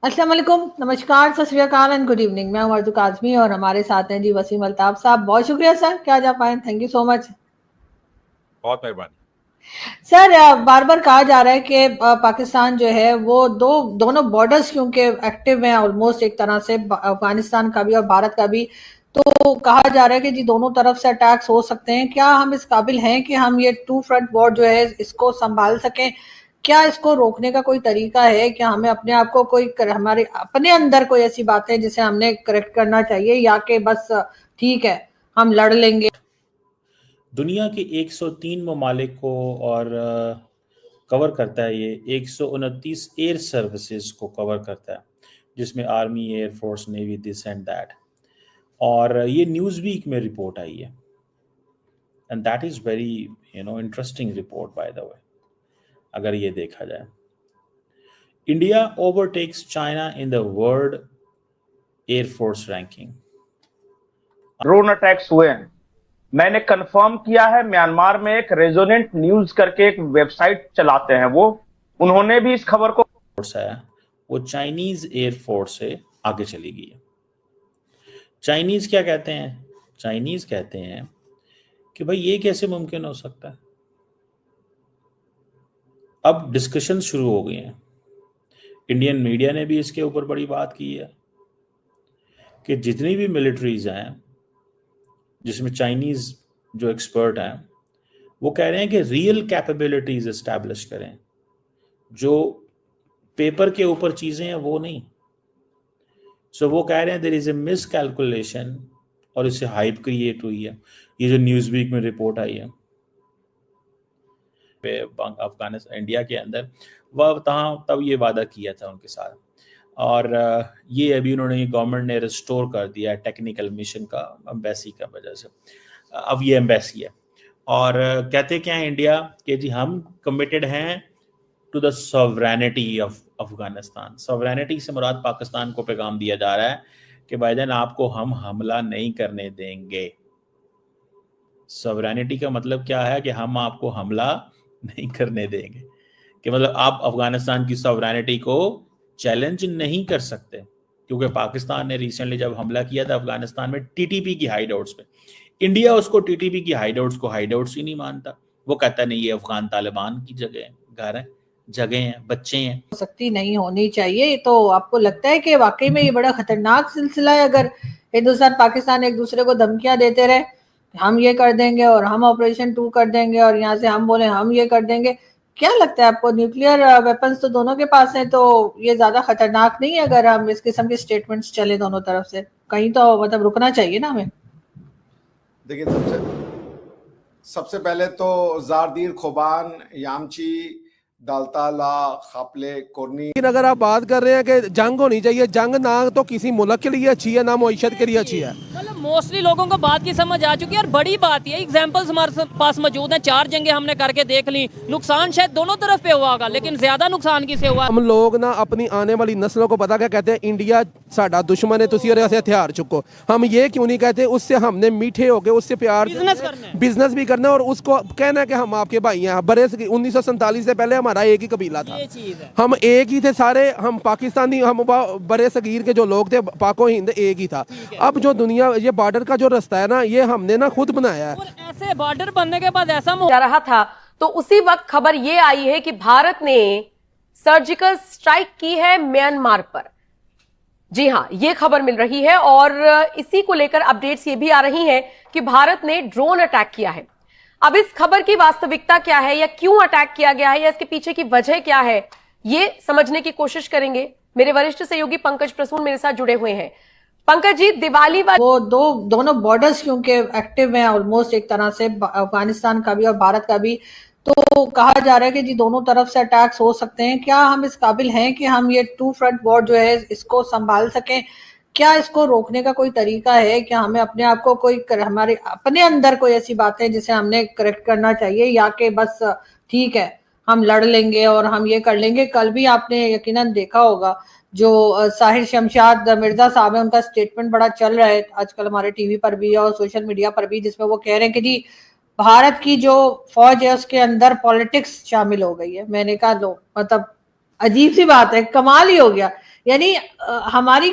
अस्सलाम वालेकुम, नमस्कार, सत श्री अकाल एंड गुड इवनिंग। मैं हूं अर्ज़ू काज़मी और हमारे साथ हैं जी वसीम अल्ताफ साहब। बहुत शुक्रिया सर कि आज आप आए, थैंक यू सो मच। बहुत मेहरबानी। सर बार बार कहा जा रहा है कि पाकिस्तान जो है वो दोनों बॉर्डर्स क्योंकि एक्टिव हैं ऑलमोस्ट एक तरह से, अफगानिस्तान का भी और भारत का भी। तो कहा जा रहा है कि जी दोनों तरफ से अटैक्स हो सकते हैं। क्या हम इस काबिल हैं कि हम ये टू फ्रंट वॉर जो है इसको संभाल सकें? क्या इसको रोकने का कोई तरीका है? क्या हमें अपने आप को हमारे अपने अंदर कोई ऐसी बातें जिसे हमने करेक्ट करना चाहिए, या कि बस ठीक है हम लड़ लेंगे? दुनिया के 103 ममालिक को और कवर करता है। ये 129 एयर सर्विसेज को कवर करता है, जिसमें army, air force, navy, this and that. और ये न्यूज़ वीक में रिपोर्ट आई है, and that is very interesting report by the way. अगर ये देखा जाए, India overtakes China in the world air force ranking. Drone attacks हुए हैं। मैंने कंफर्म किया है, म्यांमार में एक रेजोनेंट न्यूज करके एक वेबसाइट चलाते हैं उन्होंने भी इस खबर को है वो चाइनीज एयरफोर्स से आगे चली गई है। चाइनीज क्या कहते हैं? चाइनीज कहते हैं कि भाई ये कैसे मुमकिन हो सकता है। अब डिस्कशन शुरू हो गई हैं। इंडियन मीडिया ने भी इसके ऊपर बड़ी बात की है कि जितनी भी मिलिट्रीज हैं, जिसमें चाइनीज जो एक्सपर्ट हैं, वो कह रहे हैं कि रियल कैपेबिलिटीज एस्टैब्लिश करें। जो पेपर के ऊपर चीजें हैं वो नहीं। सो वो कह रहे हैं there is a miscalculation, और इससे हाइप क्रिएट हुई है। ये जो न्यूज़ वीक में रिपोर्ट आई है अफगानिस्तान, इंडिया के अंदर, वह तब ये वादा किया था उनके साथ। और ये अभी उन्होंने, गवर्नमेंट ने रिस्टोर कर दिया है टेक्निकल मिशन का, एम्बेसी का वजह से। अब ये एम्बेसी है। और कहते क्या है इंडिया कि जी हम कमिटेड हैं to the sovereignty of Afghanistan. Sovereignty से मुराद पाकिस्तान को पैगाम दिया जा रहा है कि भाईजान आपको हम हमला नहीं करने देंगे। सॉवरेनिटी का मतलब क्या है कि हम आपको हमला नहीं करने देंगे, कि मतलब आप अफगानिस्तान की सॉवरेनिटी को चैलेंज नहीं कर सकते। क्योंकि पाकिस्तान ने रिसेंटली जब हमला किया था अफगानिस्तान में टीटीपी की हाइडआउट्स पे, इंडिया उसको टीटीपी की हाइडआउट्स को हाइडआउट्स ही नहीं मानता। वो कहता नहीं, ये अफगान तालिबान की जगह है, घर है, जगह हैं, बच्चे हैं। सकती नहीं होनी चाहिए। तो आपको लगता है कि वाकई में ये बड़ा खतरनाक सिलसिला है अगर हिंदुस्तान पाकिस्तान एक दूसरे को धमकियां देते रहे, हम ये कर देंगे और हम ऑपरेशन 2 कर देंगे, और यहाँ से हम बोले हम ये कर देंगे? क्या लगता है आपको? न्यूक्लियर वेपन्स तो दोनों के पास हैं, तो ये ज्यादा खतरनाक नहीं है अगर हम इस किस्म के स्टेटमेंट्स चले दोनों तरफ से? कहीं तो मतलब रुकना चाहिए ना हमें। देखिए, सबसे पहले तो जारदीर, खोबान, यामची, दालताला, खापले, कोरनी। लेकिन अगर आप बात कर रहे हैं कि जंग होनी चाहिए, जंग ना तो किसी मुल्क के लिए अच्छी है, ना मईशत के लिए अच्छी है। मतलब मोस्टली लोगों को बात की समझ आ चुकी है, और बड़ी बात ये एग्जांपल्स हमारे पास मौजूद हैं। 4 जंगें हमने करके देख ली। नुकसान शायद दोनों तरफ पे हुआ होगा, लेकिन ज्यादा नुकसान किसे हुआ? हम लोग ना अपनी आने वाली नस्लों को पता क्या कहते हैं, इंडिया साडा दुश्मन है, तुसी और ऐसे हथियार चुको। हम ये क्यों नहीं कहते? उससे हमने मीठे होके उससे प्यार बिजनेस भी करना है, और उसको कहना है कि हम आपके भाई हैं। बड़े 1947 से पहले हमारा एक ही कबीला था, हम एक ही थे सारे। हम पाकिस्तानी, हम बड़े सगीर के जो लोग थे, पाको हिंद एक ही था। अब जो दुनिया, ये बॉर्डर का जो रास्ता है ना, ये हमने ना खुद बनाया है। और ऐसे बॉर्डर बनने के बाद ऐसा जा रहा था, तो उसी वक्त खबर यह आई है कि भारत ने सर्जिकल स्ट्राइक की है म्यांमार पर। जी हां, यह खबर मिल रही है, और इसी को लेकर अपडेट्स ये भी आ रही हैं कि भारत ने ड्रोन अटैक किया है। अब इस खबर की वास्तविकता क्या है, या क्यों अटैक किया गया है, या इसके पीछे की वजह क्या है, ये समझने की कोशिश करेंगे। मेरे वरिष्ठ सहयोगी पंकज प्रसून मेरे साथ जुड़े हुए हैं। पंकज जी, दिवाली वो दोनों बॉर्डर्स क्योंकि एक्टिव हैं ऑलमोस्ट एक तरह से, अफगानिस्तान का भी और भारत का भी। तो कहा जा रहा है कि जी दोनों तरफ से अटैक्स हो सकते हैं। क्या हम इस काबिल हैं कि हम ये टू फ्रंट वॉर जो है इसको संभाल सकें? क्या इसको रोकने का कोई तरीका है? क्या हमें अपने आप को हमारे अपने अंदर कोई ऐसी बातें जिसे हमने करेक्ट करना चाहिए, या कि बस ठीक है हम लड़ लेंगे और हम ये कर लेंगे? कल भी आपने यकीनन देखा होगा जो साहिर शमशाद मिर्जा साहब है, उनका स्टेटमेंट बड़ा चल रहा है आजकल हमारे टीवी पर भी और सोशल मीडिया पर भी, जिसमें वो कह रहे हैं कि जी भारत की जो फौज है उसके अंदर पॉलिटिक्स शामिल हो गई है। मैंने कहा लो, मतलब अजीब सी बात है, कमाल ही हो गया यानी हमारी